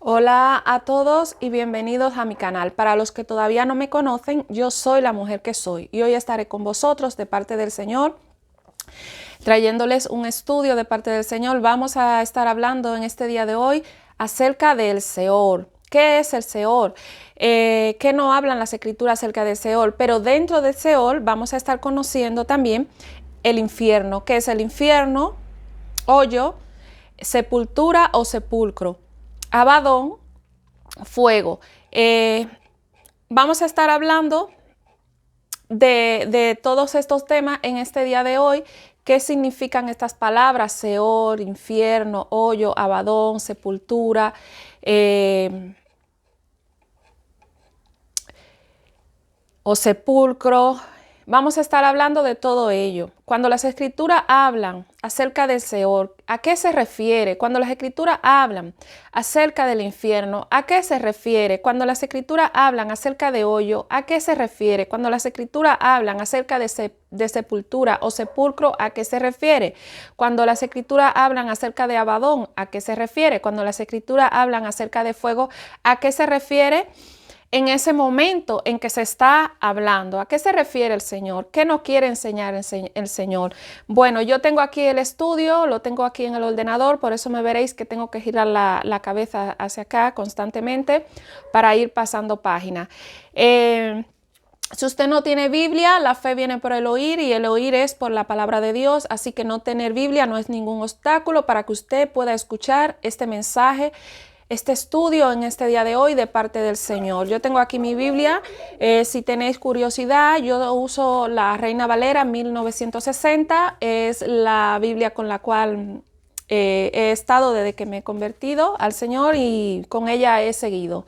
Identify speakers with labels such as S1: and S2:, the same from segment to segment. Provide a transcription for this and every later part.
S1: Hola a todos y bienvenidos a mi canal. Para los que todavía no me conocen, yo soy la mujer que soy y hoy estaré con vosotros de parte del Señor, trayéndoles un estudio de parte del Señor. Vamos a estar hablando en este día de hoy acerca del Seol. ¿Qué es el Seol? ¿Qué no hablan las escrituras acerca del Seol? Pero dentro del Seol vamos a estar conociendo también el infierno. ¿Qué es el infierno? Hoyo, sepultura o sepulcro. Abadón, fuego. Vamos a estar hablando de todos estos temas en este día de hoy. ¿Qué significan estas palabras? Seol, infierno, hoyo, abadón, sepultura, o sepulcro. Vamos a estar hablando de todo ello. Cuando las escrituras hablan acerca del Seol, ¿a qué se refiere? Cuando las escrituras hablan acerca del infierno, ¿a qué se refiere? Cuando las escrituras hablan acerca de hoyo, ¿a qué se refiere? Cuando las escrituras hablan acerca de sepultura o sepulcro, ¿a qué se refiere? Cuando las escrituras hablan acerca de abadón, ¿a qué se refiere? Cuando las escrituras hablan acerca de fuego, ¿a qué se refiere? En ese momento en que se está hablando, ¿a qué se refiere el Señor? ¿Qué nos quiere enseñar el Señor? Bueno, yo tengo aquí el estudio, lo tengo aquí en el ordenador, por eso me veréis que tengo que girar la cabeza hacia acá constantemente para ir pasando páginas. Si usted no tiene Biblia, la fe viene por el oír y el oír es por la palabra de Dios, así que no tener Biblia no es ningún obstáculo para que usted pueda escuchar este mensaje, este estudio en este día de hoy de parte del Señor. Yo tengo aquí mi Biblia. Si tenéis curiosidad, yo uso la Reina Valera 1960. Es la Biblia con la cual he estado desde que me he convertido al Señor y con ella he seguido.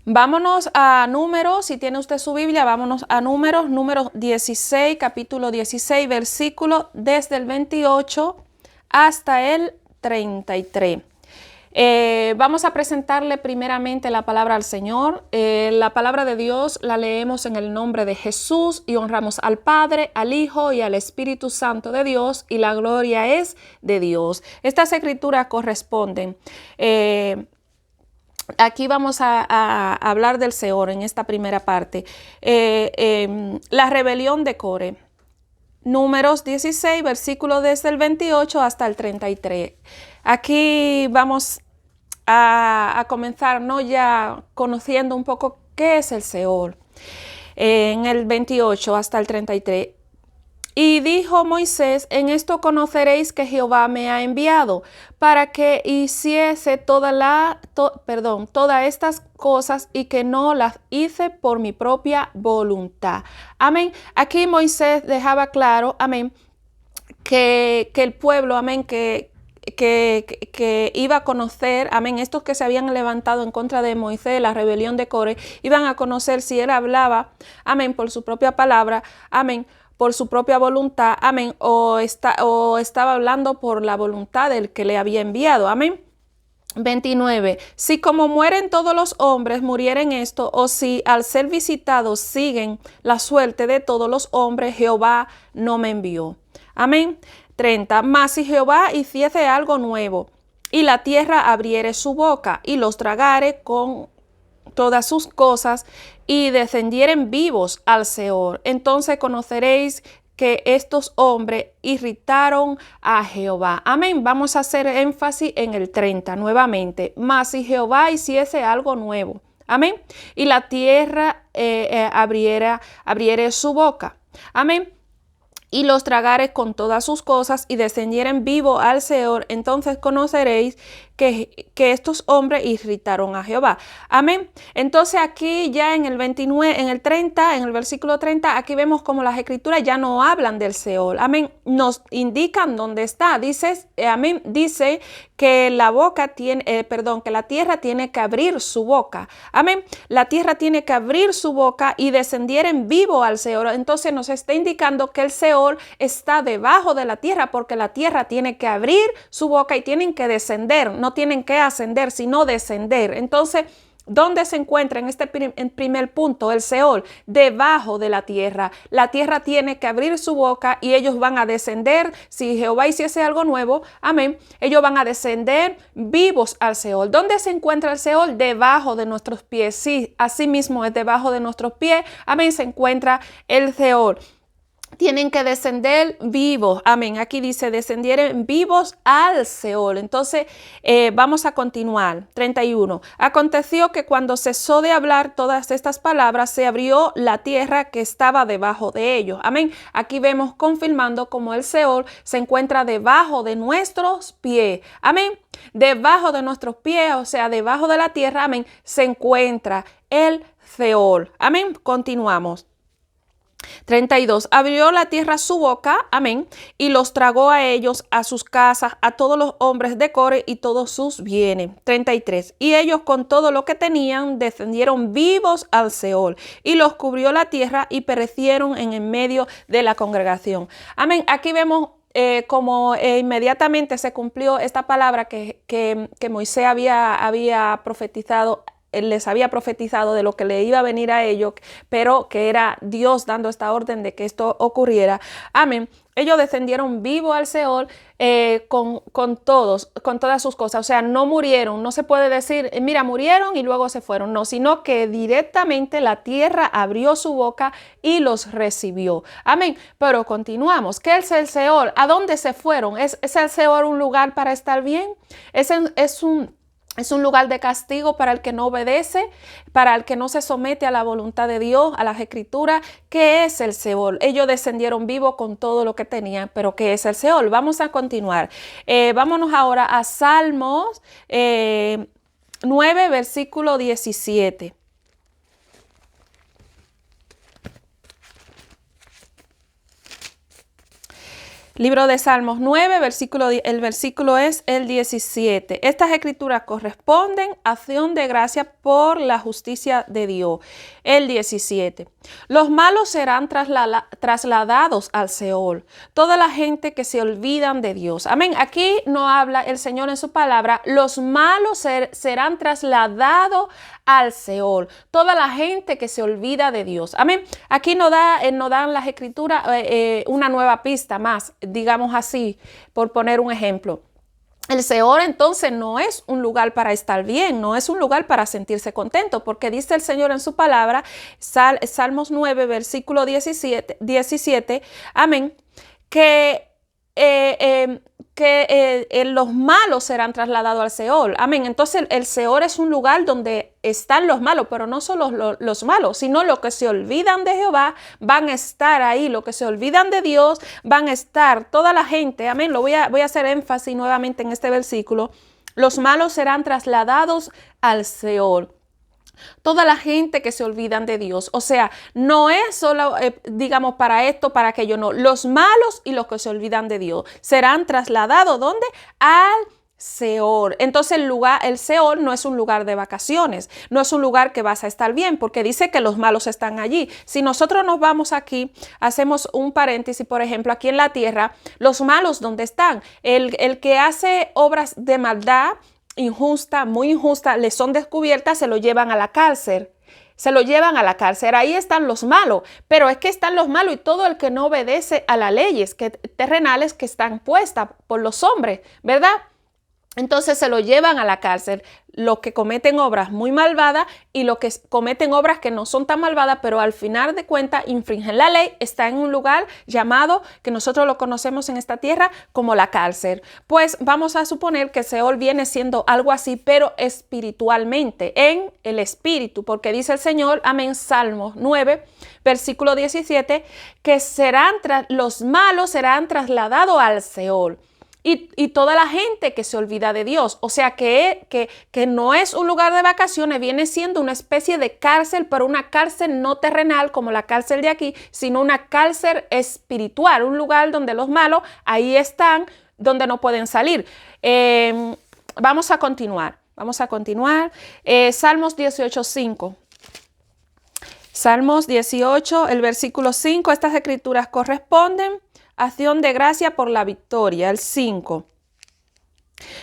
S1: Vámonos a Números. Si tiene usted su Biblia, vámonos a Números 16, capítulo 16, versículo desde el 28 hasta el 33. Vamos a presentarle primeramente la palabra al Señor. La palabra de Dios la leemos en el nombre de Jesús y honramos al Padre, al Hijo y al Espíritu Santo de Dios, y la gloria es de Dios. Estas escrituras corresponden. Aquí vamos a hablar del Seol en esta primera parte. La rebelión de Core. Números 16, versículo desde el 28 hasta el 33. Aquí vamos a comenzar, ¿no? Ya conociendo un poco qué es el Seol. En el 28 hasta el 33. Y dijo Moisés: en esto conoceréis que Jehová me ha enviado para que hiciese todas estas cosas y que no las hice por mi propia voluntad. Amén. Aquí Moisés dejaba claro, amén, que el pueblo, amén, que iba a conocer, amén, estos que se habían levantado en contra de Moisés, la rebelión de Core, iban a conocer si él hablaba, amén, por su propia palabra, amén, por su propia voluntad, amén, o estaba hablando por la voluntad del que le había enviado, amén. 29. Si como mueren todos los hombres murieren esto, o si al ser visitados siguen la suerte de todos los hombres, Jehová no me envió. Amén. 30. Mas si Jehová hiciese algo nuevo, y la tierra abriere su boca, y los tragare con todas sus cosas, y descendieren vivos al Seol, entonces conoceréis que estos hombres irritaron a Jehová. Amén. Vamos a hacer énfasis en el 30 nuevamente. Mas si Jehová hiciese algo nuevo, amén, y la tierra abriere su boca, amén, y los tragare con todas sus cosas, y descendieren vivo al Seol, entonces conoceréis que estos hombres irritaron a Jehová. Amén. Entonces aquí ya en el 29, en el 30, en el versículo 30, aquí vemos como las escrituras ya no hablan del Seol. Amén. Nos indican dónde está. Dice, amén, dice que que la tierra tiene que abrir su boca. Amén. La tierra tiene que abrir su boca y descendieren vivo al Seol. Entonces nos está indicando que el Seol está debajo de la tierra, porque la tierra tiene que abrir su boca y tienen que descender. No tienen que ascender, sino descender. Entonces, ¿Dónde se encuentra en este primer punto el Seol? Debajo de la tierra. La tierra tiene que abrir su boca y ellos van a descender. Si Jehová hiciese algo nuevo, amén, ellos van a descender vivos al Seol. ¿Dónde se encuentra el Seol? Debajo de nuestros pies. Sí, así mismo es debajo de nuestros pies, amén, se encuentra el Seol. Tienen que descender vivos. Amén. Aquí dice, descendieron vivos al Seol. Entonces, vamos a continuar. 31. Aconteció que cuando cesó de hablar todas estas palabras, se abrió la tierra que estaba debajo de ellos. Amén. Aquí vemos confirmando cómo el Seol se encuentra debajo de nuestros pies. Amén. Debajo de nuestros pies, o sea, debajo de la tierra, amén, se encuentra el Seol. Amén. Continuamos. 32. Abrió la tierra su boca, amén, y los tragó a ellos, a sus casas, a todos los hombres de Core y todos sus bienes. 33. Y ellos con todo lo que tenían descendieron vivos al Seol y los cubrió la tierra y perecieron en medio de la congregación. Amén. Aquí vemos como inmediatamente se cumplió esta palabra que Moisés había profetizado. Él les había profetizado de lo que le iba a venir a ellos, pero que era Dios dando esta orden de que esto ocurriera. Amén. Ellos descendieron vivo al Seol con todas sus cosas. O sea, no murieron. No se puede decir, mira, murieron y luego se fueron. No, sino que directamente la tierra abrió su boca y los recibió. Amén. Pero continuamos. ¿Qué es el Seol? ¿A dónde se fueron? ¿Es el Seol un lugar para estar bien? Es un lugar de castigo para el que no obedece, para el que no se somete a la voluntad de Dios, a las escrituras. ¿Qué es el Seol? Ellos descendieron vivos con todo lo que tenían, pero ¿qué es el Seol? Vamos a continuar. Vámonos ahora a Salmos 9, versículo 17. Libro de Salmos 9, el versículo es el 17. Estas escrituras corresponden a acción de gracia por la justicia de Dios. El 17. Los malos serán trasladados al Seol. Toda la gente que se olvidan de Dios. Amén. Aquí no habla el Señor en su palabra. Los malos serán trasladados al Seol. Toda la gente que se olvida de Dios. Amén. Aquí no dan las escrituras una nueva pista más, digamos así, por poner un ejemplo. El Seol entonces no es un lugar para estar bien, no es un lugar para sentirse contento, porque dice el Señor en su palabra, Salmos 9, versículo 17, amén, que los malos serán trasladados al Seol. Amén. Entonces el Seol es un lugar donde están los malos, pero no solo los malos, sino los que se olvidan de Jehová van a estar ahí. Los que se olvidan de Dios van a estar. Toda la gente, amén. Voy a hacer énfasis nuevamente en este versículo. Los malos serán trasladados al Seol. Toda la gente que se olvidan de Dios. O sea, no es solo, digamos, para esto, para aquello, no. Los malos y los que se olvidan de Dios serán trasladados, ¿dónde? Al Seol. Entonces el Seol no es un lugar de vacaciones, no es un lugar que vas a estar bien, porque dice que los malos están allí. Si nosotros nos vamos aquí, hacemos un paréntesis, por ejemplo, aquí en la tierra, los malos, ¿dónde están? El que hace obras de maldad, injusta, muy injusta, les son descubiertas, se lo llevan a la cárcel. Se lo llevan a la cárcel. Ahí están los malos. Pero es que están los malos y todo el que no obedece a las leyes terrenales que están puestas por los hombres, ¿verdad? Entonces se lo llevan a la cárcel los que cometen obras muy malvadas y los que cometen obras que no son tan malvadas, pero al final de cuentas infringen la ley, está en un lugar llamado, que nosotros lo conocemos en esta tierra como la cárcel. Pues vamos a suponer que Seol viene siendo algo así, pero espiritualmente, en el espíritu, porque dice el Señor, amén, Salmos 9, versículo 17, que los malos serán trasladados al Seol. Y toda la gente que se olvida de Dios, o sea que no es un lugar de vacaciones, viene siendo una especie de cárcel, pero una cárcel no terrenal como la cárcel de aquí, sino una cárcel espiritual, un lugar donde los malos ahí están, donde no pueden salir. Vamos a continuar. Salmos 18, 5. Salmos 18, el versículo 5, estas escrituras corresponden. Acción de gracia por la victoria, el 5.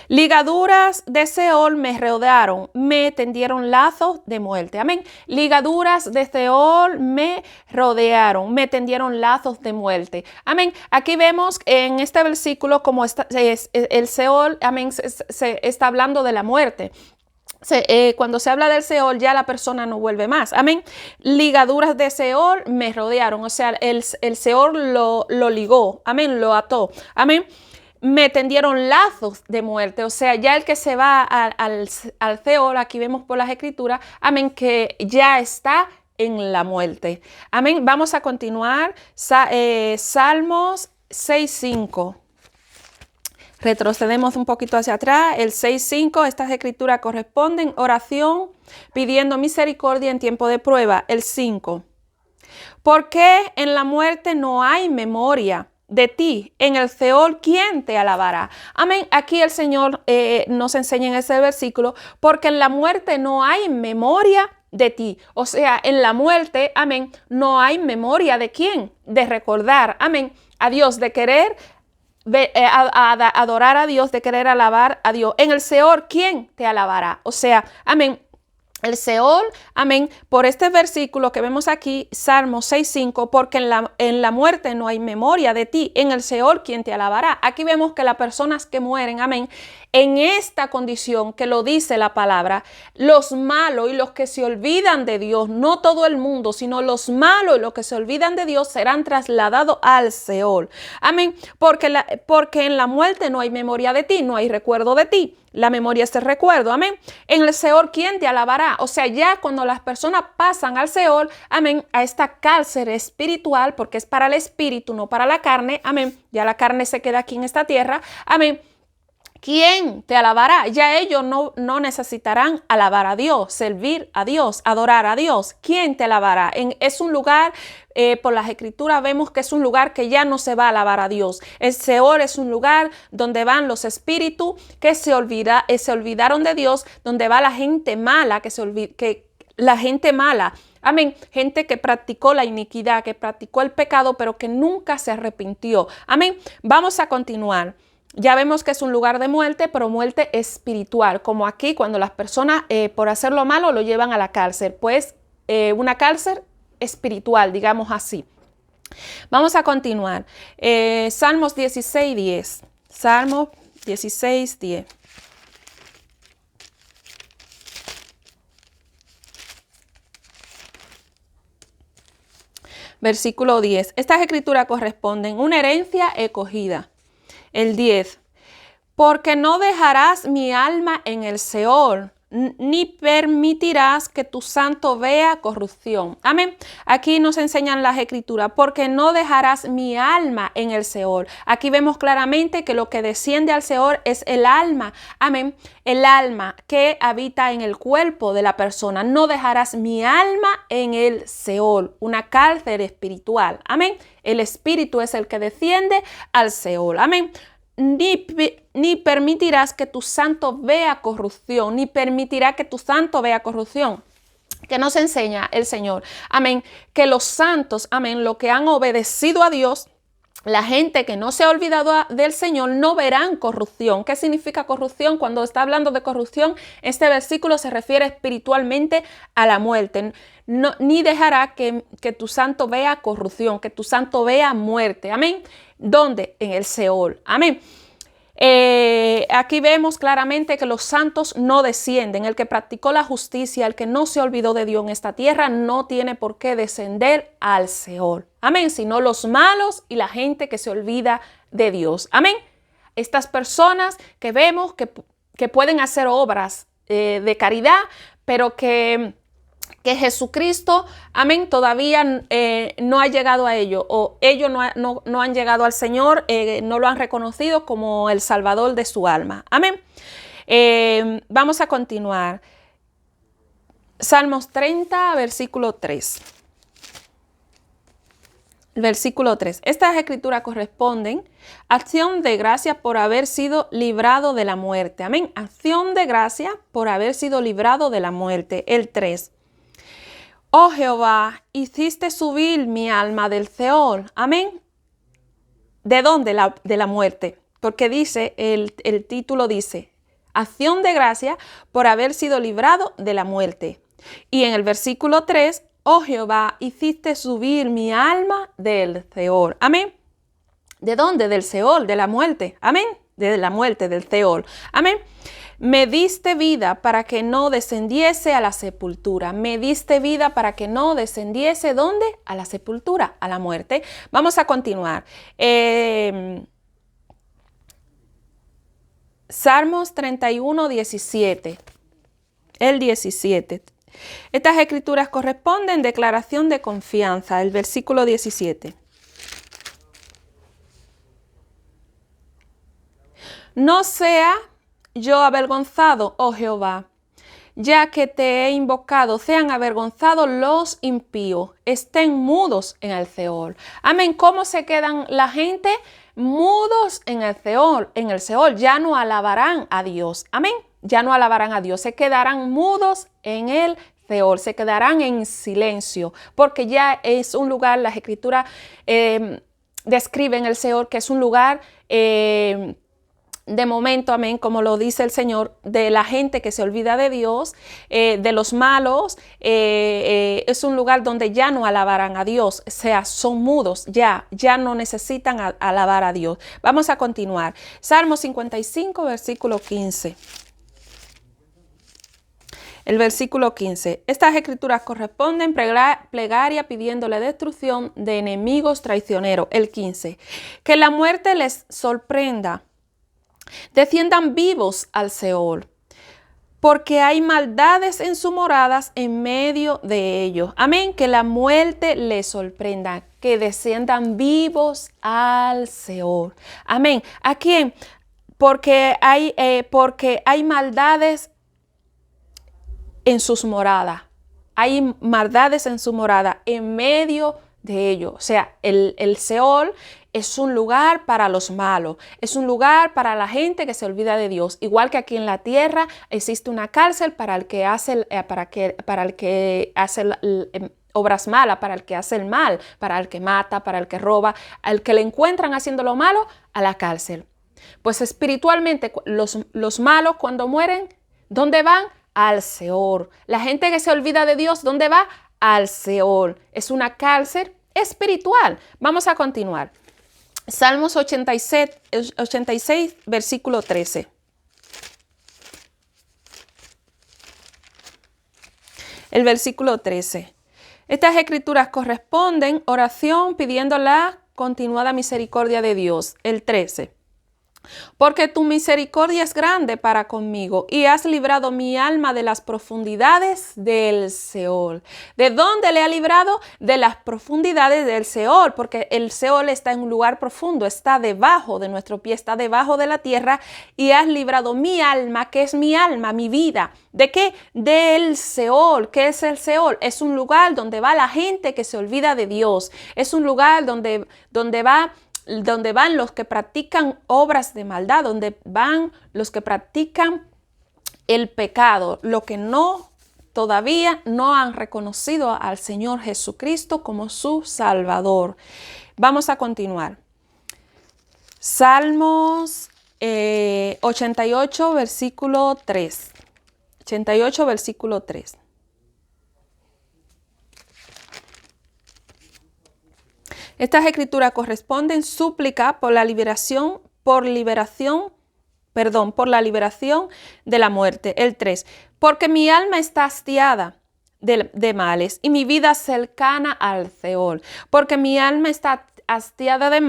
S1: Ligaduras de Seol me rodearon, me tendieron lazos de muerte. Amén. Ligaduras de Seol me rodearon, me tendieron lazos de muerte. Amén. Aquí vemos en este versículo como el Seol, amén, se está hablando de la muerte. Cuando se habla del Seol, ya la persona no vuelve más. Amén. Ligaduras de Seol me rodearon. O sea, el Seol lo ligó. Amén. Lo ató. Amén. Me tendieron lazos de muerte. O sea, ya el que se va al Seol, aquí vemos por las escrituras, amén, que ya está en la muerte. Amén. Vamos a continuar. Salmos 6:5. Retrocedemos un poquito hacia atrás. El 6:5, estas escrituras corresponden. Oración pidiendo misericordia en tiempo de prueba. El 5. ¿Por qué en la muerte no hay memoria de ti? En el Seol, ¿quién te alabará? Amén. Aquí el Señor nos enseña en ese versículo, porque en la muerte no hay memoria de ti. O sea, en la muerte, amén, no hay memoria de quién, de recordar, amén, a Dios, de querer adorar a Dios, de querer alabar a Dios. En el Seol, ¿quién te alabará? O sea, amén. El Seol, amén, por este versículo que vemos aquí, Salmo 6:5, porque en la muerte no hay memoria de ti, en el Seol, ¿quién te alabará? Aquí vemos que las personas que mueren, amén, en esta condición que lo dice la palabra, los malos y los que se olvidan de Dios, no todo el mundo, sino los malos y los que se olvidan de Dios serán trasladados al Seol. Amén, porque en la muerte no hay memoria de ti, no hay recuerdo de ti. La memoria es el recuerdo, amén. En el Seol, ¿quién te alabará? O sea, ya cuando las personas pasan al Seol, amén, a esta cárcel espiritual, porque es para el espíritu, no para la carne, amén. Ya la carne se queda aquí en esta tierra, amén. ¿Quién te alabará? Ya ellos no necesitarán alabar a Dios, servir a Dios, adorar a Dios. ¿Quién te alabará? Es un lugar, por las escrituras vemos que es un lugar que ya no se va a alabar a Dios. El Seol es un lugar donde van los espíritus que se olvidaron de Dios, donde va la gente mala, la gente mala. Amén. Gente que practicó la iniquidad, que practicó el pecado, pero que nunca se arrepintió. Amén. Vamos a continuar. Ya vemos que es un lugar de muerte, pero muerte espiritual, como aquí cuando las personas por hacer lo malo lo llevan a la cárcel, pues una cárcel espiritual, digamos así. Vamos a continuar. Salmos 16:10. Salmos 16:10. Versículo 10. Estas escrituras corresponden una herencia escogida. El 10. Porque no dejarás mi alma en el Seol, ni permitirás que tu santo vea corrupción. Amén. Aquí nos enseñan las escrituras, porque no dejarás mi alma en el Seol. Aquí vemos claramente que lo que desciende al Seol es el alma. Amén. El alma que habita en el cuerpo de la persona. No dejarás mi alma en el Seol, una cárcel espiritual. Amén. El espíritu es el que desciende al Seol. Amén. Ni permitirás que tu santo vea corrupción, ni permitirá que tu santo vea corrupción. Que nos enseña el Señor, amén, que los santos, amén, los que han obedecido a Dios, la gente que no se ha olvidado del Señor, no verán corrupción. ¿Qué significa corrupción? Cuando está hablando de corrupción, este versículo se refiere espiritualmente a la muerte. No, ni dejará que tu santo vea corrupción, que tu santo vea muerte. Amén. ¿Dónde? En el Seol. Amén. Aquí vemos claramente que los santos no descienden. El que practicó la justicia, el que no se olvidó de Dios en esta tierra, no tiene por qué descender al Seol. Amén. Sino los malos y la gente que se olvida de Dios. Amén. Estas personas que vemos que pueden hacer obras de caridad, pero que Jesucristo, amén, todavía no ha llegado a ellos, o ellos no han llegado al Señor, no lo han reconocido como el Salvador de su alma. Amén. Vamos a continuar. Salmos 30, versículo 3. Versículo 3. Estas escrituras corresponden a acción de gracia por haber sido librado de la muerte. Amén. Acción de gracia por haber sido librado de la muerte. El 3. Oh Jehová, hiciste subir mi alma del Seol. Amén. ¿De dónde? De la muerte. porque dice, el título dice, acción de gracia por haber sido librado de la muerte. Y en el versículo 3, oh Jehová, hiciste subir mi alma del Seol. Amén. ¿De dónde? Del Seol, de la muerte. Amén. De la muerte, del Seol. Amén. Me diste vida para que no descendiese a la sepultura. Me diste vida para que no descendiese, ¿dónde? A la sepultura, a la muerte. Vamos a continuar. Salmos 31, 17. El 17. Estas escrituras corresponden declaración de confianza, el versículo 17. No sea yo avergonzado, oh Jehová, ya que te he invocado, sean avergonzados los impíos, estén mudos en el Seol. Amén. ¿Cómo se quedan la gente? Mudos en el Seol, ya no alabarán a Dios. Amén. Ya no alabarán a Dios, se quedarán mudos en el Seol, se quedarán en silencio, porque ya es un lugar, las escrituras describen el Seol, que es un lugar de momento, amén, como lo dice el Señor, de la gente que se olvida de Dios, de los malos, es un lugar donde ya no alabarán a Dios, o sea, son mudos, ya no necesitan alabar a Dios. Vamos a continuar. Salmo 55, versículo 15. El versículo 15. Estas escrituras corresponden plegaria pidiéndole destrucción de enemigos traicioneros. El 15. Que la muerte les sorprenda. Desciendan vivos al Seol, porque hay maldades en sus moradas en medio de ellos. Amén. Que la muerte les sorprenda, que desciendan vivos al Seol. Amén. ¿A quién? Porque hay maldades en sus moradas. Hay maldades en su morada en medio de ellos. O sea, el Seol es un lugar para los malos, es un lugar para la gente que se olvida de Dios. Igual que aquí en la tierra existe una cárcel para el que hace, obras malas, para el que hace el mal, para el que mata, para el que roba, al que le encuentran haciendo lo malo, a la cárcel. Pues espiritualmente los malos cuando mueren, ¿dónde van? Al Seol. La gente que se olvida de Dios, ¿dónde va? Al Seol. Es una cárcel espiritual. Vamos a continuar. Salmos 86, versículo 13. El versículo 13. Estas escrituras corresponden oración pidiendo la continuada misericordia de Dios. El 13. Porque tu misericordia es grande para conmigo y has librado mi alma de las profundidades del Seol. ¿De dónde le ha librado? De las profundidades del Seol, porque el Seol está en un lugar profundo, está debajo de nuestro pie, está debajo de la tierra, y has librado mi alma, que es mi alma, mi vida. ¿De qué? Del Seol. ¿Qué es el Seol? Es un lugar donde va la gente que se olvida de Dios. Es un lugar donde van los que practican obras de maldad, donde van los que practican el pecado, lo que todavía no han reconocido al Señor Jesucristo como su Salvador. Vamos a continuar. Salmos 88, versículo 3. 88, versículo 3. Estas escrituras corresponden súplica por la liberación de la muerte. El 3. Porque mi alma está hastiada de males y mi vida cercana al Seol. Porque mi alma está hastiada de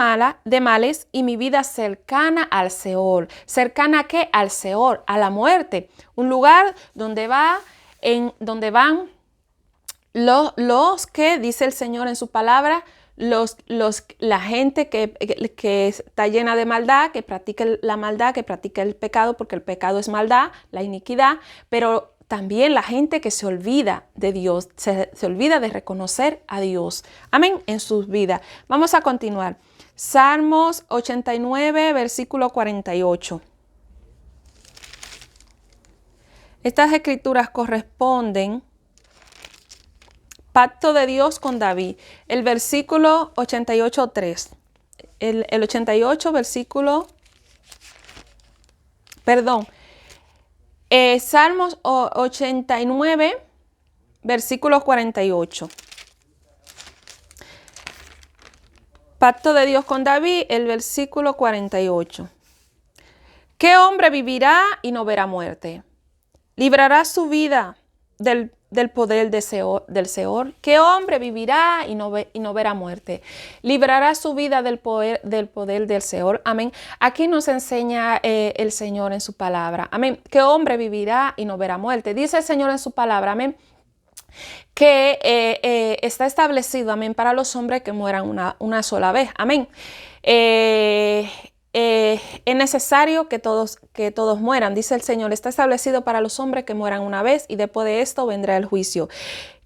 S1: males y mi vida cercana al Seol. ¿Cercana a qué? Al Seol, a la muerte. Un lugar donde van los que, dice el Señor en su palabra, la gente que está llena de maldad, que practica la maldad, que practica el pecado, porque el pecado es maldad, la iniquidad, pero también la gente que se olvida de Dios, se olvida de reconocer a Dios. Amén, en sus vidas. Vamos a continuar. Salmos 89, versículo 48. Estas escrituras corresponden pacto de Dios con David, el versículo 88.3. El 88, versículo perdón, Salmos 89, versículo 48. Pacto de Dios con David, el versículo 48. ¿Qué hombre vivirá y no verá muerte? ¿Librará su vida del poder del Seol? ¿Qué hombre vivirá y no verá muerte? ¿Librará su vida del poder del Seol? Amén. Aquí nos enseña el Señor en su palabra. Amén. ¿Qué hombre vivirá y no verá muerte? Dice el Señor en su palabra. Amén. Que está establecido, amén, para los hombres que mueran una sola vez. Amén. Es necesario que todos mueran, dice el Señor. Está establecido para los hombres que mueran una vez y después de esto vendrá el juicio.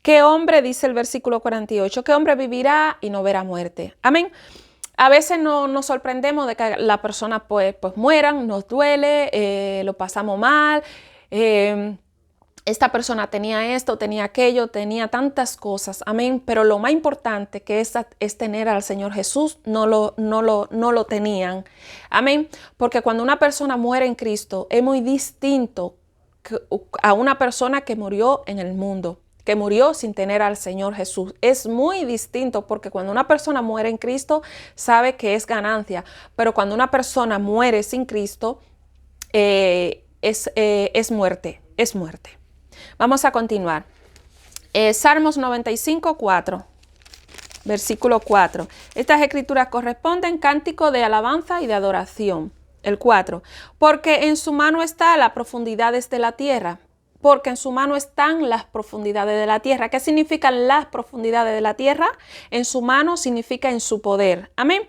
S1: ¿Qué hombre, dice el versículo 48, qué hombre vivirá y no verá muerte? Amén. A veces nos sorprendemos de que la persona pues mueran, nos duele, lo pasamos mal. Esta persona tenía esto, tenía aquello, tenía tantas cosas, amén, pero lo más importante que es tener al Señor Jesús, no lo tenían, amén, porque cuando una persona muere en Cristo es muy distinto a una persona que murió en el mundo, que murió sin tener al Señor Jesús. Es muy distinto porque cuando una persona muere en Cristo sabe que es ganancia, pero cuando una persona muere sin Cristo es muerte, es muerte. Vamos a continuar. Salmos 95, 4, versículo 4. Estas escrituras corresponden cántico de alabanza y de adoración. El 4. Porque en su mano está las profundidades de la tierra. Porque en su mano están las profundidades de la tierra. ¿Qué significan las profundidades de la tierra? En su mano significa en su poder. Amén.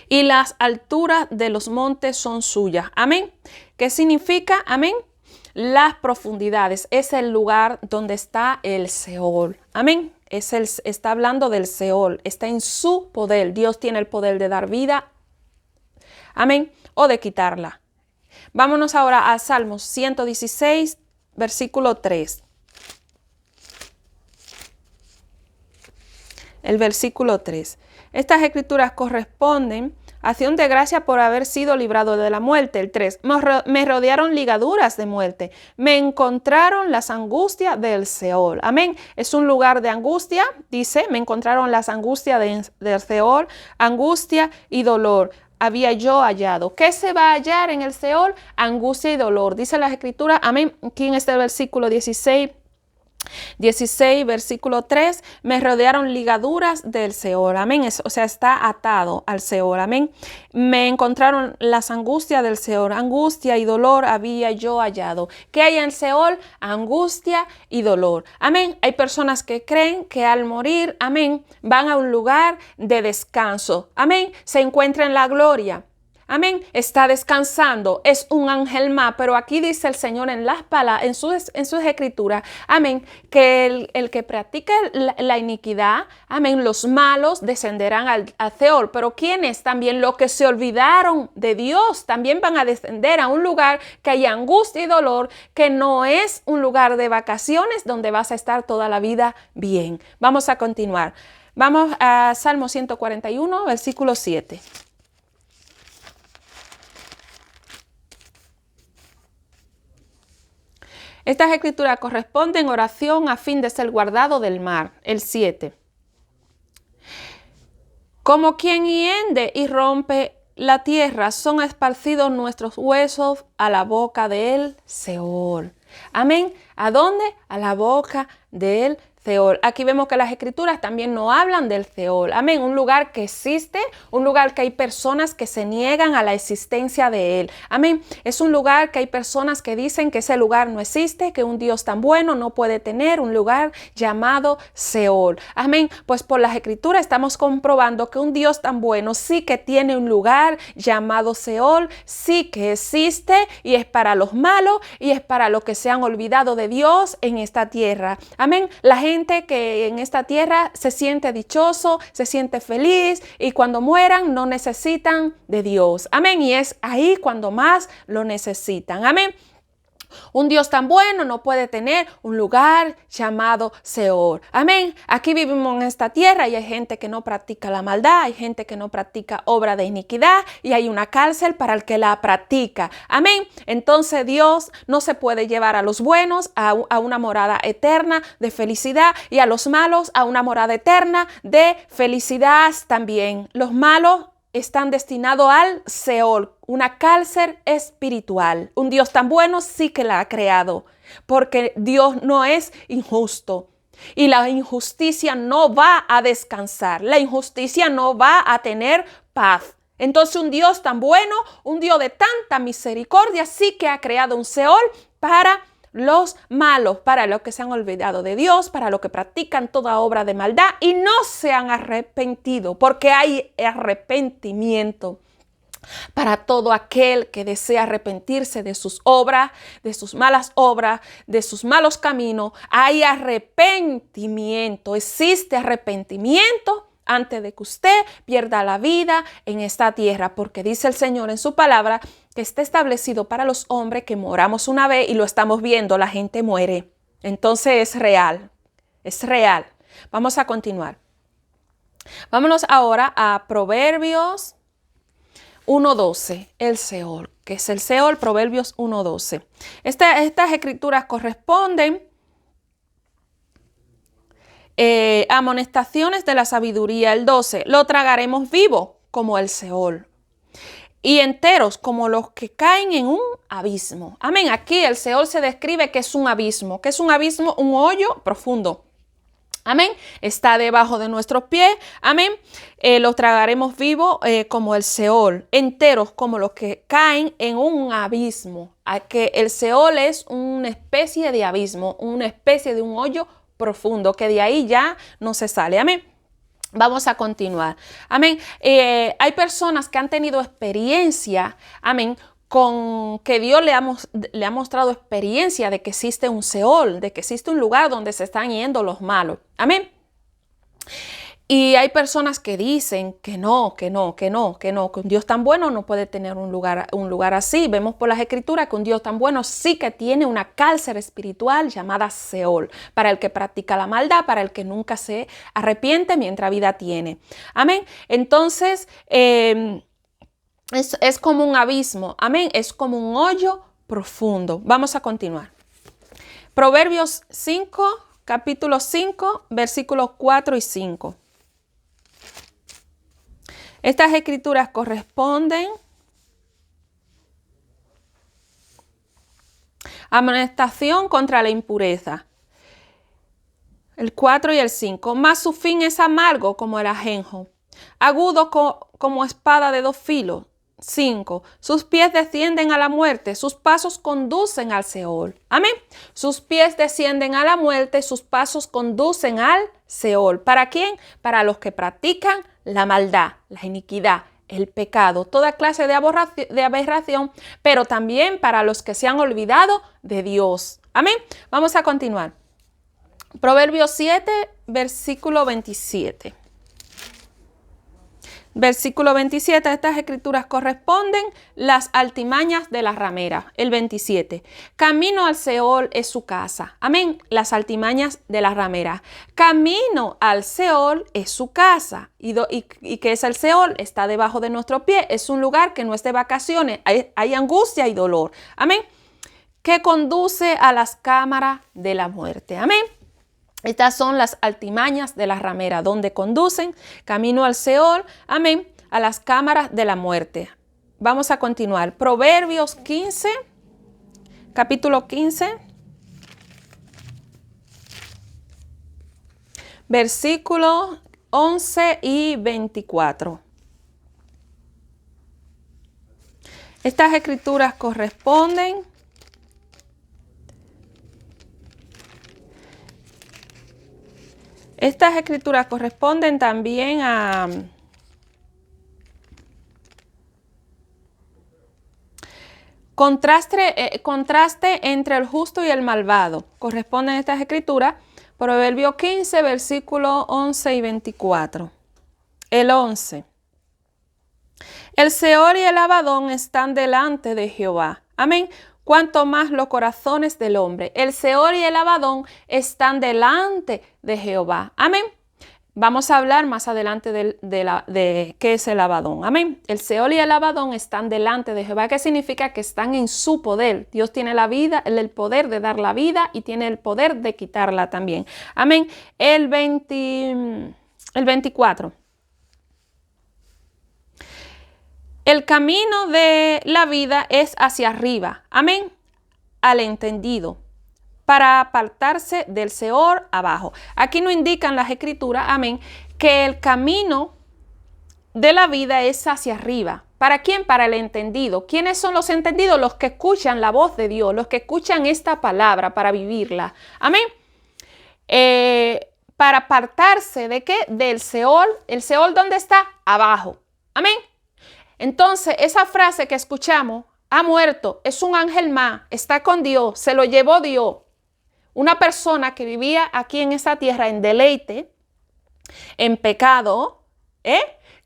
S1: Y las alturas de los montes son suyas. Amén. ¿Qué significa? Amén. Las profundidades es el lugar donde está el Seol. Amén. Está hablando del Seol. Está en su poder. Dios tiene el poder de dar vida. Amén. O de quitarla. Vámonos ahora a Salmos 116, versículo 3. El versículo 3. Estas escrituras corresponden a acción de gracia por haber sido librado de la muerte. El 3. Me rodearon ligaduras de muerte. Me encontraron las angustias del Seol. Amén. Es un lugar de angustia. Dice, me encontraron las angustias del Seol. Angustia y dolor había yo hallado. ¿Qué se va a hallar en el Seol? Angustia y dolor. Dice las escrituras. Amén. Aquí en este versículo 16, versículo 3, me rodearon ligaduras del Seol, amén, o sea, está atado al Seol, amén. Me encontraron las angustias del Seol, angustia y dolor había yo hallado. ¿Qué hay en Seol? Angustia y dolor, amén. Hay personas que creen que al morir, amén, van a un lugar de descanso, amén, se encuentra en la gloria. Amén. Está descansando. Es un ángel más. Pero aquí dice el Señor en las palabras, en sus escrituras. Amén. Que el que practique la iniquidad. Amén. Los malos descenderán al Seol. Pero quienes también los que se olvidaron de Dios también van a descender a un lugar que hay angustia y dolor. Que no es un lugar de vacaciones donde vas a estar toda la vida bien. Vamos a continuar. Vamos a Salmo 141, versículo 7. Estas escrituras corresponden oración a fin de ser guardado del mar. El 7. Como quien hiende y rompe la tierra, son esparcidos nuestros huesos a la boca del Seol. Amén. ¿A dónde? A la boca del Seol. Aquí vemos que las escrituras también no hablan del Seol. Amén. Un lugar que existe, un lugar que hay personas que se niegan a la existencia de él. Amén. Es un lugar que hay personas que dicen que ese lugar no existe, que un Dios tan bueno no puede tener un lugar llamado Seol. Amén. Pues por las escrituras estamos comprobando que un Dios tan bueno sí que tiene un lugar llamado Seol, sí que existe y es para los malos y es para los que se han olvidado de Dios en esta tierra. Amén. La gente que en esta tierra se siente dichoso, se siente feliz y cuando mueran no necesitan de Dios. Amén. Y es ahí cuando más lo necesitan. Amén. Un Dios tan bueno no puede tener un lugar llamado Seol. Amén. Aquí vivimos en esta tierra y hay gente que no practica la maldad, hay gente que no practica obra de iniquidad y hay una cárcel para el que la practica. Amén. Entonces Dios no se puede llevar a los buenos a una morada eterna de felicidad y a los malos a una morada eterna de felicidad también. Los malos están destinados al Seol, una cárcel espiritual. Un Dios tan bueno sí que la ha creado, porque Dios no es injusto. Y la injusticia no va a descansar, la injusticia no va a tener paz. Entonces un Dios tan bueno, un Dios de tanta misericordia, sí que ha creado un Seol para los malos, para los que se han olvidado de Dios, para los que practican toda obra de maldad y no se han arrepentido, porque hay arrepentimiento para todo aquel que desea arrepentirse de sus obras, de sus malas obras, de sus malos caminos. Hay arrepentimiento, existe arrepentimiento antes de que usted pierda la vida en esta tierra, porque dice el Señor en su palabra que está establecido para los hombres que moramos una vez y lo estamos viendo, la gente muere. Entonces es real, es real. Vamos a continuar. Vámonos ahora a Proverbios 1:12, el Seol, que es el Seol, Proverbios 1:12. Estas escrituras corresponden amonestaciones de la sabiduría, el 12. Lo tragaremos vivo como el Seol y enteros como los que caen en un abismo. Amén. Aquí el Seol se describe que es un abismo. ¿Qué es un abismo? Un hoyo profundo. Amén. Está debajo de nuestros pies. Amén. Los tragaremos vivos como el Seol, enteros como los que caen en un abismo. Que el Seol es una especie de abismo, una especie de un hoyo profundo, que de ahí ya no se sale. Amén. Vamos a continuar. Amén. Hay personas que han tenido experiencia, amén, con que Dios le ha mostrado experiencia de que existe un Seol, de que existe un lugar donde se están yendo los malos. Amén. Y hay personas que dicen que un Dios tan bueno no puede tener un lugar así. Vemos por las escrituras que un Dios tan bueno sí que tiene una cárcel espiritual llamada Seol, para el que practica la maldad, para el que nunca se arrepiente mientras vida tiene. Amén. Entonces, es como un abismo. Amén. Es como un hoyo profundo. Vamos a continuar. Proverbios 5, capítulo 5, versículos 4 y 5. Estas escrituras corresponden a amonestación contra la impureza. El 4 y el 5. Mas su fin es amargo como el ajenjo, agudo como espada de dos filos. 5. Sus pies descienden a la muerte, sus pasos conducen al Seol. Amén. Sus pies descienden a la muerte, sus pasos conducen al Seol. ¿Para quién? Para los que practican la maldad, la iniquidad, el pecado, toda clase de aberración, pero también para los que se han olvidado de Dios. Amén. Vamos a continuar. Proverbios 7, versículo 27. Versículo 27, estas escrituras corresponden las altimañas de la ramera. El 27, camino al Seol es su casa. Amén, las altimañas de la ramera. Camino al Seol es su casa. ¿Y qué es el Seol? Está debajo de nuestro pie. Es un lugar que no es de vacaciones. Hay angustia y dolor. Amén, que conduce a las cámaras de la muerte. Amén. Estas son las altimañas de la ramera, donde conducen camino al Seol, amén, a las cámaras de la muerte. Vamos a continuar. Proverbios 15, capítulo 15, versículos 11 y 24. Estas escrituras corresponden también a contraste entre el justo y el malvado. Corresponden estas escrituras. Proverbio 15, versículos 11 y 24. El 11. El Seol y el Abadón están delante de Jehová. Amén. cuanto más los corazones del hombre. El Seol y el Abadón están delante de Jehová. Amén. Vamos a hablar más adelante de qué es el Abadón. Amén. El Seol y el Abadón están delante de Jehová. ¿Qué significa? Que están en su poder. Dios tiene la vida, el poder de dar la vida y tiene el poder de quitarla también. Amén. El 24. El camino de la vida es hacia arriba. Amén. Al entendido, para apartarse del Seol abajo. Aquí no indican las escrituras, amén, que el camino de la vida es hacia arriba. ¿Para quién? Para el entendido. ¿Quiénes son los entendidos? Los que escuchan la voz de Dios, los que escuchan esta palabra para vivirla. Amén. Para apartarse ¿de qué? Del Seol. ¿El Seol dónde está? Abajo. Amén. Entonces, esa frase que escuchamos, ha muerto, es un ángel más, está con Dios, se lo llevó Dios. Una persona que vivía aquí en esta tierra en deleite, en pecado,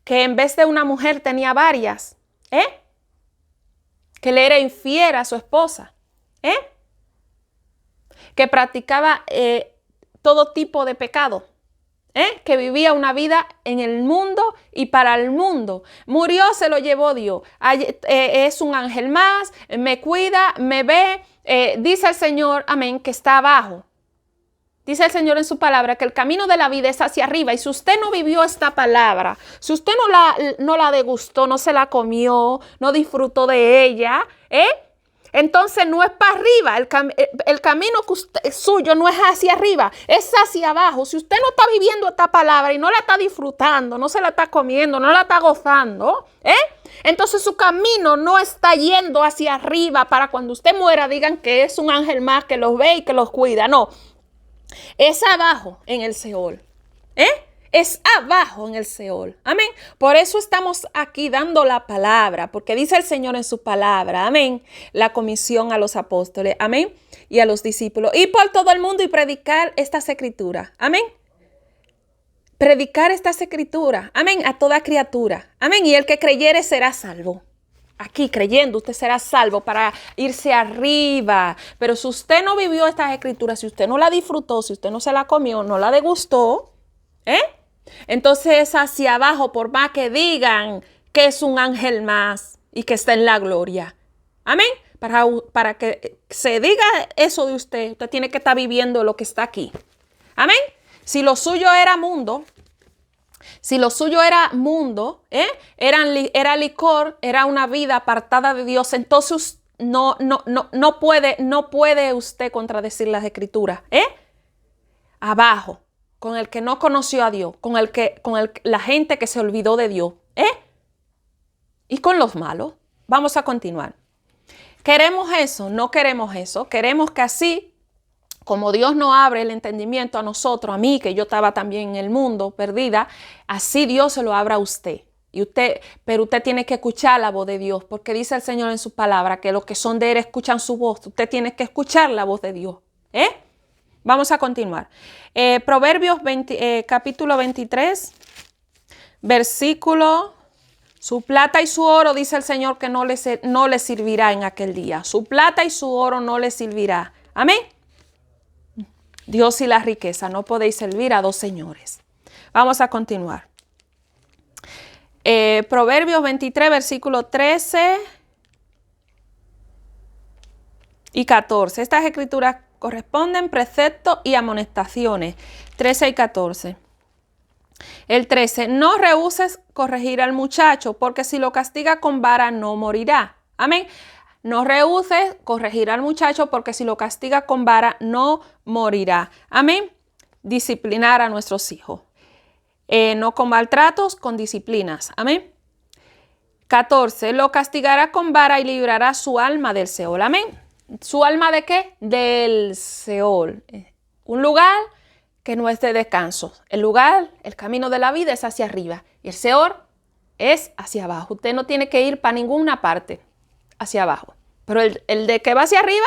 S1: que en vez de una mujer tenía varias, que le era infiel a su esposa, que practicaba todo tipo de pecado, que vivía una vida en el mundo y para el mundo. Murió, se lo llevó Dios. Es un ángel más, me cuida, me ve. Dice el Señor, amén, que está abajo. Dice el Señor en su palabra que el camino de la vida es hacia arriba. Y si usted no vivió esta palabra, si usted no la degustó, no se la comió, no disfrutó de ella, entonces no es para arriba. El camino suyo no es hacia arriba, es hacia abajo. Si usted no está viviendo esta palabra y no la está disfrutando, no se la está comiendo, no la está gozando, entonces su camino no está yendo hacia arriba para cuando usted muera digan que es un ángel más que los ve y que los cuida. No, es abajo en el Seol. Es abajo en el Seol. Amén. Por eso estamos aquí dando la palabra, porque dice el Señor en su palabra, amén, la comisión a los apóstoles, amén, y a los discípulos, y por todo el mundo y predicar estas escrituras, amén. Predicar estas escrituras, amén, a toda criatura, amén, y el que creyere será salvo. Aquí creyendo usted será salvo para irse arriba. Pero si usted no vivió estas escrituras, si usted no la disfrutó, si usted no se la comió, no la degustó, entonces es hacia abajo, por más que digan que es un ángel más y que está en la gloria. Amén. Para que se diga eso de usted, usted tiene que estar viviendo lo que está aquí. Amén. Si lo suyo era mundo, era licor, era una vida apartada de Dios, entonces no puede usted contradecir las escrituras. Abajo, con el que no conoció a Dios, la gente que se olvidó de Dios, y con los malos. Vamos a continuar. ¿Queremos eso? No queremos eso. Queremos que así, como Dios nos abre el entendimiento a nosotros, a mí, que yo estaba también en el mundo perdida, así Dios se lo abra a usted. Pero usted tiene que escuchar la voz de Dios, porque dice el Señor en su palabra que los que son de Él escuchan su voz. Usted tiene que escuchar la voz de Dios. Vamos a continuar. Proverbios capítulo 23, versículo. Su plata y su oro, dice el Señor, que no le servirá en aquel día. Su plata y su oro no le servirá. Amén. Dios y la riqueza, no podéis servir a dos señores. Vamos a continuar. Proverbios 23, versículo 13 y 14. Estas escrituras corresponden preceptos y amonestaciones. 13 y 14. El 13. No rehuses corregir al muchacho, porque si lo castiga con vara no morirá. Amén. No rehuses corregir al muchacho, porque si lo castiga con vara no morirá. Amén. Disciplinar a nuestros hijos. No con maltratos, con disciplinas. Amén. 14. Lo castigará con vara y librará su alma del Seol. Amén. ¿Su alma de qué? Del Seol. Un lugar que no es de descanso. El camino de la vida es hacia arriba. Y el Seol es hacia abajo. Usted no tiene que ir para ninguna parte. Hacia abajo. Pero el de que va hacia arriba,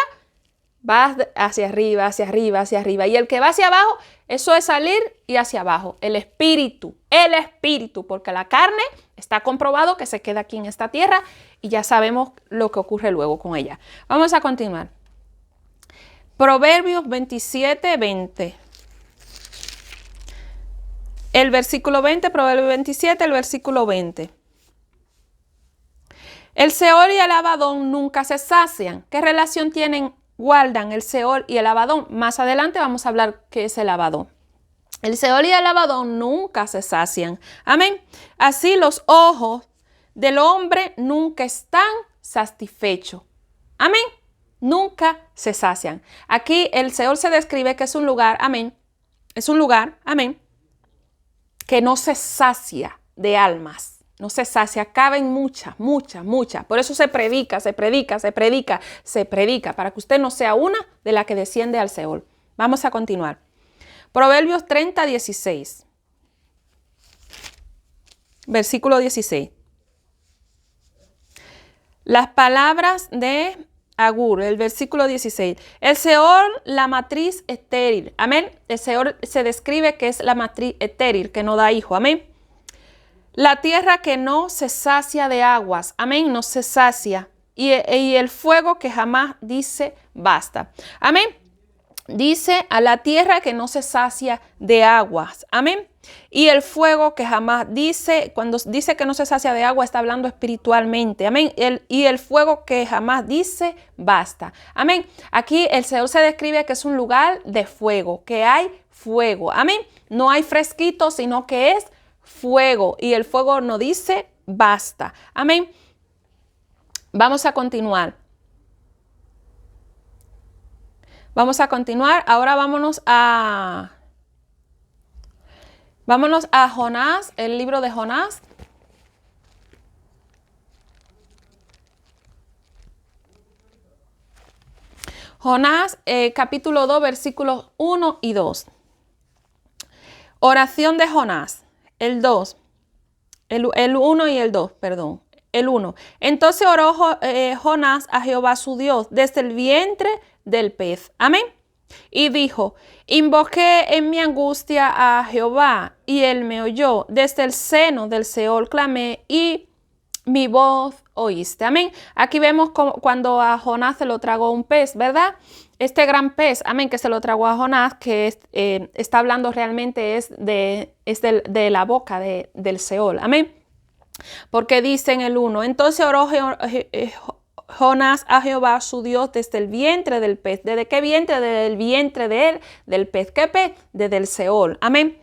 S1: va hacia arriba, hacia arriba, hacia arriba. Y el que va hacia abajo, eso es salir y hacia abajo. El espíritu, porque la carne está comprobado que se queda aquí en esta tierra y ya sabemos lo que ocurre luego con ella. Vamos a continuar. Proverbios 27, 20. El versículo 20, Proverbios 27, el versículo 20. El Seol y el Abadón nunca se sacian. ¿Qué relación guardan el Seol y el Abadón? Más adelante vamos a hablar qué es el Abadón. El Seol y el Abadón nunca se sacian. Amén. Así los ojos del hombre nunca están satisfechos. Amén. Nunca se sacian. Aquí el Seol se describe que es un lugar, amén. Es un lugar, amén, que no se sacia de almas. No se sacia, caben muchas. Por eso se predica, para que usted no sea una de las que desciende al Seol. Vamos a continuar. Proverbios 30, 16. Versículo 16. Las palabras de Agur, el versículo 16. El Seol, la matriz estéril. Amén. El Seol se describe que es la matriz estéril, que no da hijo. Amén. La tierra que no se sacia de aguas. Amén. No se sacia. Y el fuego que jamás dice basta. Amén. Dice a la tierra que no se sacia de aguas. Amén. Y el fuego que jamás dice, cuando dice que no se sacia de agua, está hablando espiritualmente. Amén. Y el fuego que jamás dice basta. Amén. Aquí el Seol se describe que es un lugar de fuego, que hay fuego. Amén. No hay fresquito, sino que es fuego. Y el fuego no dice basta. Amén. Vamos a continuar. Ahora vámonos a Jonás, el libro de Jonás. Jonás, capítulo 2, versículos 1 y 2. Oración de Jonás, el 2. El 1 y el 2, perdón. El 1. Entonces oró Jonás a Jehová su Dios desde el vientre del pez. Amén. Y dijo, invoqué en mi angustia a Jehová, y él me oyó. Desde el seno del Seol clamé, y mi voz oíste. Amén. Aquí vemos cuando a Jonás se lo tragó un pez, ¿verdad? Este gran pez, amén, que se lo tragó a Jonás, que está hablando realmente es de la boca del Seol. Amén. Porque dice en el 1, entonces oró Jonás a Jehová su Dios desde el vientre del pez. ¿Desde qué vientre? Desde el vientre del pez. ¿Qué pez? Desde el Seol. Amén.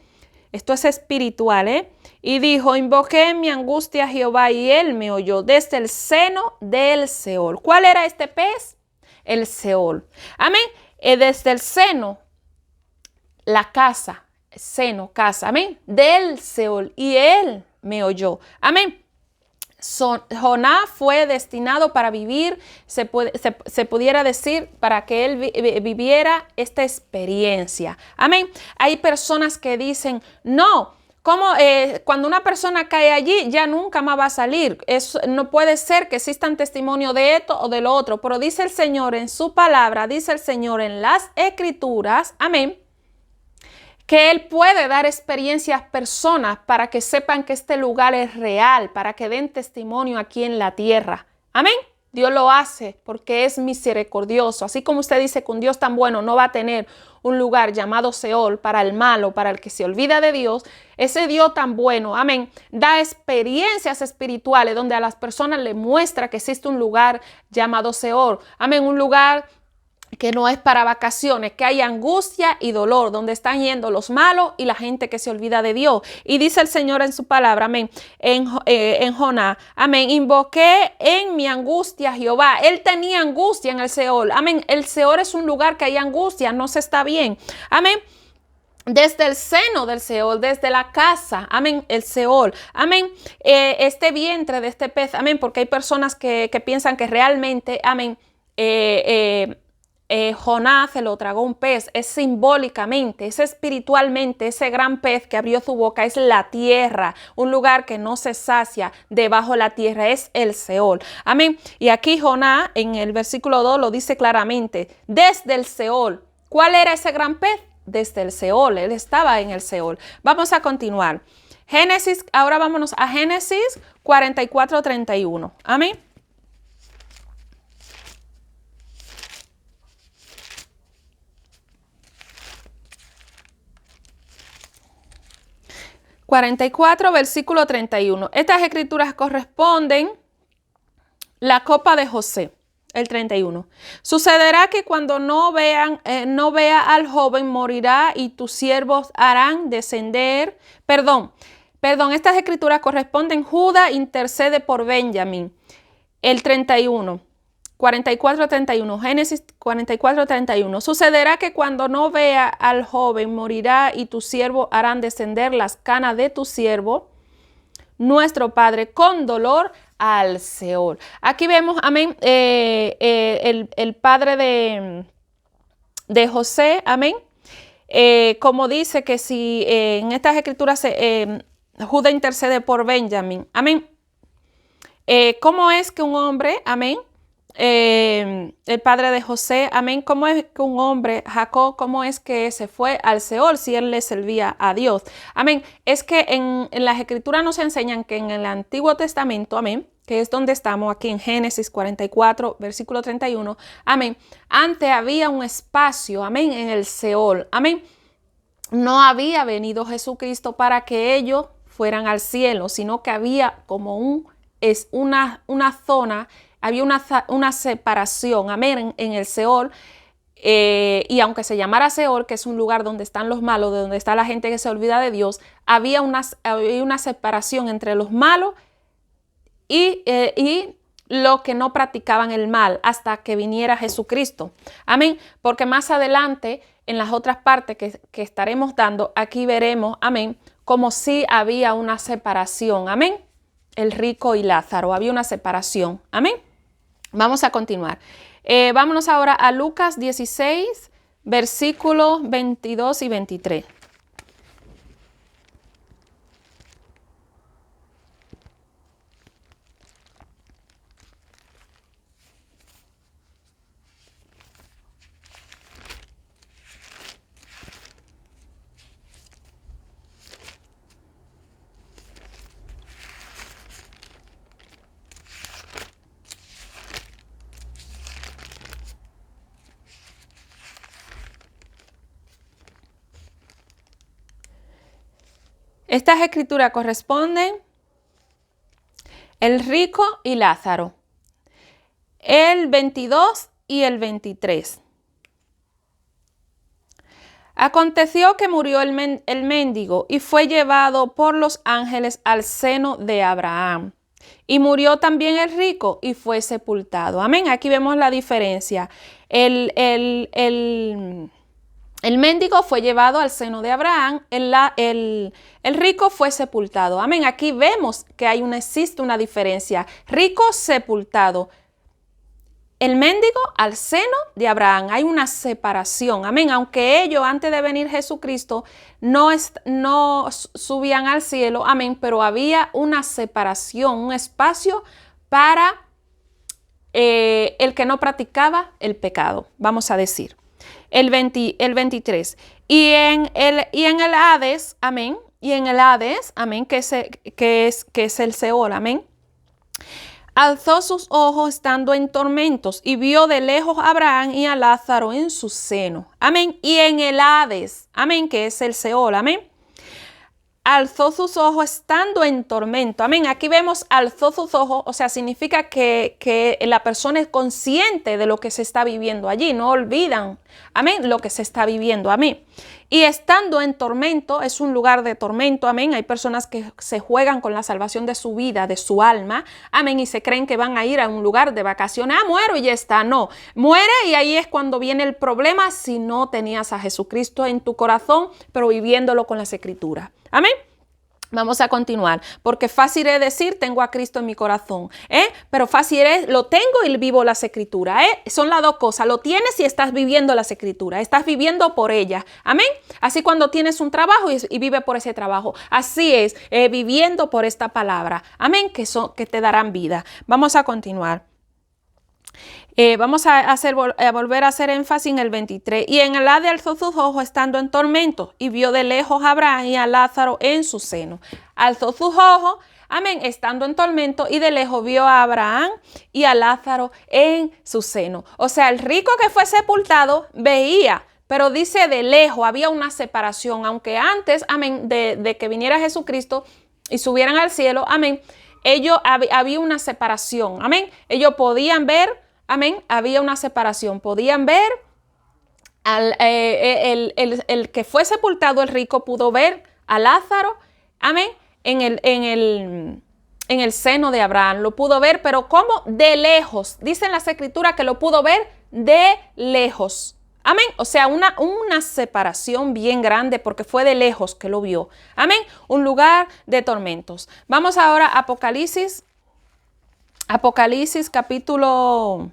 S1: Esto es espiritual, ¿eh? Y dijo, invoqué en mi angustia a Jehová y él me oyó desde el seno del Seol. ¿Cuál era este pez? El Seol. Amén. Desde el seno, la casa, seno, casa. Amén. Del Seol. Y él me oyó. Amén. Jonás fue destinado para vivir, se pudiera decir, para que él viviera esta experiencia. Amén. Hay personas que dicen, no, cuando una persona cae allí ya nunca más va a salir. No puede ser que existan testimonio de esto o de lo otro, pero dice el Señor en su palabra, dice el Señor en las Escrituras, amén, que Él puede dar experiencias a personas para que sepan que este lugar es real, para que den testimonio aquí en la tierra. Amén. Dios lo hace porque es misericordioso. Así como usted dice que un Dios tan bueno no va a tener un lugar llamado Seol para el malo, para el que se olvida de Dios, ese Dios tan bueno, amén, da experiencias espirituales donde a las personas le muestra que existe un lugar llamado Seol. Amén, un lugar que no es para vacaciones, que hay angustia y dolor, donde están yendo los malos y la gente que se olvida de Dios. Y dice el Señor en su palabra, amén, en Jonás, amén, invoqué en mi angustia a Jehová. Él tenía angustia en el Seol, amén. El Seol es un lugar que hay angustia, no se está bien, amén. Desde el seno del Seol, desde la casa, amén, el Seol, amén, este vientre de este pez, amén, porque hay personas que piensan que realmente, amén, Jonás se lo tragó un pez. Es simbólicamente, es espiritualmente, ese gran pez que abrió su boca es la tierra, un lugar que no se sacia debajo de la tierra, es el Seol, amén. Y aquí Jonás en el versículo 2 lo dice claramente, desde el Seol. ¿Cuál era ese gran pez? Desde el Seol, él estaba en el Seol. Vamos a continuar. Génesis, ahora vámonos a Génesis 44:31, amén. 44, versículo 31. Estas escrituras corresponden la copa de José, el 31. Sucederá que cuando no vea al joven morirá y tus siervos harán descender. Perdón, estas escrituras corresponden. Judá intercede por Benjamín, el 31. 44:31, Génesis 44:31. Sucederá que cuando no vea al joven morirá y tus siervos harán descender las canas de tu siervo, nuestro padre, con dolor al Seol. Aquí vemos, amén, el padre de José, amén, como dice que si en estas escrituras Judá intercede por Benjamín, amén. ¿Cómo es que un hombre, amén, el padre de José, amén, cómo es que un hombre, Jacob, cómo es que se fue al Seol si él le servía a Dios? Amén. Es que en las escrituras nos enseñan que en el Antiguo Testamento, amén, que es donde estamos aquí en Génesis 44, versículo 31, amén, antes había un espacio, amén, en el Seol, amén. No había venido Jesucristo para que ellos fueran al cielo, sino que había como una zona, había una separación, amén, en el Seol. Y aunque se llamara Seol, que es un lugar donde están los malos, de donde está la gente que se olvida de Dios, había una separación entre los malos y los que no practicaban el mal hasta que viniera Jesucristo. Amén. Porque más adelante, en las otras partes que estaremos dando, aquí veremos, amén, como si había una separación. Amén. El rico y Lázaro, había una separación. Amén. Vamos a continuar. Vámonos ahora a Lucas 16, versículos 22 y 23. Estas escrituras corresponden el rico y Lázaro, el 22 y el 23. Aconteció que murió el mendigo y fue llevado por los ángeles al seno de Abraham. Y murió también el rico y fue sepultado. Amén. Aquí vemos la diferencia. El mendigo fue llevado al seno de Abraham, el rico fue sepultado. Amén. Aquí vemos que existe una diferencia. Rico sepultado. El mendigo al seno de Abraham. Hay una separación. Amén. Aunque ellos, antes de venir Jesucristo, no subían al cielo. Amén. Pero había una separación, un espacio para el que no practicaba el pecado. Vamos a decir. El 23. Y en el Hades, amén. Y en el Hades, amén, que es el Seol, amén. Alzó sus ojos estando en tormentos y vio de lejos a Abraham y a Lázaro en su seno. Amén. Y en el Hades, amén, que es el Seol, amén. Alzó sus ojos estando en tormento. Amén. Aquí vemos alzó sus ojos, o sea, significa que la persona es consciente de lo que se está viviendo allí. No olvidan, amén, lo que se está viviendo. Amén. Y estando en tormento, es un lugar de tormento. Amén. Hay personas que se juegan con la salvación de su vida, de su alma. Amén. Y se creen que van a ir a un lugar de vacaciones. Ah, muero y ya está. No. Muere y ahí es cuando viene el problema si no tenías a Jesucristo en tu corazón, pero viviéndolo con las escrituras. Amén. Vamos a continuar, porque fácil es decir, tengo a Cristo en mi corazón, pero fácil es, lo tengo y vivo las escrituras, son las dos cosas, lo tienes y estás viviendo las escrituras, estás viviendo por ellas, amén. Así cuando tienes un trabajo y vive por ese trabajo, así es, viviendo por esta palabra, amén, que te darán vida. Vamos a continuar. Vamos a volver a hacer énfasis en el 23. Y en el Hades alzó sus ojos estando en tormento y vio de lejos a Abraham y a Lázaro en su seno. Alzó sus ojos, amén, estando en tormento y de lejos vio a Abraham y a Lázaro en su seno. O sea, el rico que fue sepultado veía pero dice de lejos, había una separación, aunque antes, amén, de que viniera Jesucristo y subieran al cielo, amén, había una separación, amén, ellos podían ver, amén, había una separación, podían ver, el que fue sepultado, el rico, pudo ver a Lázaro, amén, en el seno de Abraham, lo pudo ver, pero como de lejos, dicen las escrituras que lo pudo ver de lejos, amén, o sea, una separación bien grande porque fue de lejos que lo vio, amén, un lugar de tormentos. Vamos ahora a Apocalipsis capítulo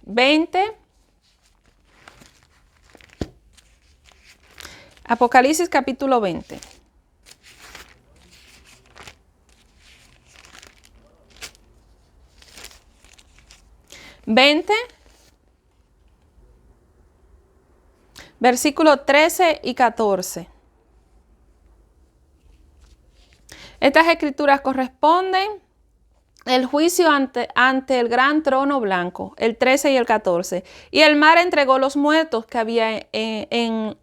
S1: 20. Apocalipsis capítulo 20. Versículos 13 y 14. Estas escrituras corresponden el juicio ante el gran trono blanco, el 13 y el 14. Y el mar entregó los muertos que había en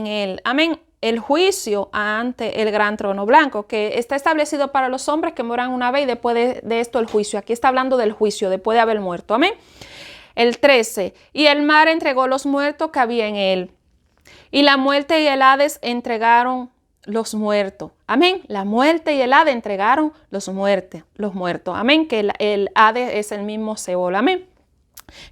S1: él. Amén. El juicio ante el gran trono blanco, que está establecido para los hombres que mueran una vez y después de esto el juicio. Aquí está hablando del juicio después de haber muerto. Amén. El 13. Y el mar entregó los muertos que había en él. Y la muerte y el Hades entregaron los muertos. Amén. La muerte y el Hades entregaron los muertos. Amén. Que el Hades es el mismo Seol. Amén.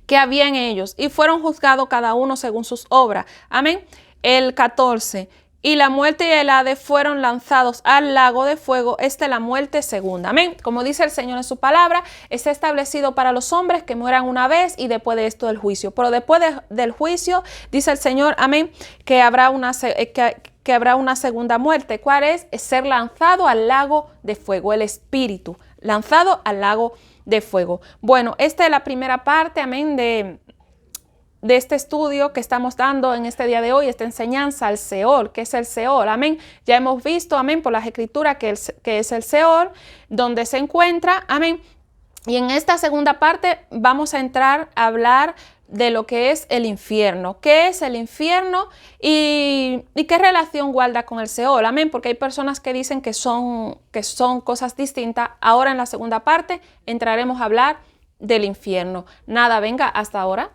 S1: Que había en ellos. Y fueron juzgados cada uno según sus obras. Amén. El 14. Y la muerte y el Hades fueron lanzados al lago de fuego. Esta es la muerte segunda. Amén. Como dice el Señor en su palabra, está establecido para los hombres que mueran una vez y después de esto el juicio. Pero después del juicio, dice el Señor, amén, que habrá una segunda muerte. ¿Cuál es? Es ser lanzado al lago de fuego. El espíritu lanzado al lago de fuego. Bueno, esta es la primera parte, amén, de este estudio que estamos dando en este día de hoy, esta enseñanza al Seol. ¿Qué es el Seol? Amén. Ya hemos visto, amén, por las escrituras que es el Seol, donde se encuentra, amén. Y en esta segunda parte vamos a entrar a hablar de lo que es el infierno. ¿Qué es el infierno y qué relación guarda con el Seol? Amén, porque hay personas que dicen que son cosas distintas. Ahora en la segunda parte entraremos a hablar del infierno. Nada, venga, hasta ahora.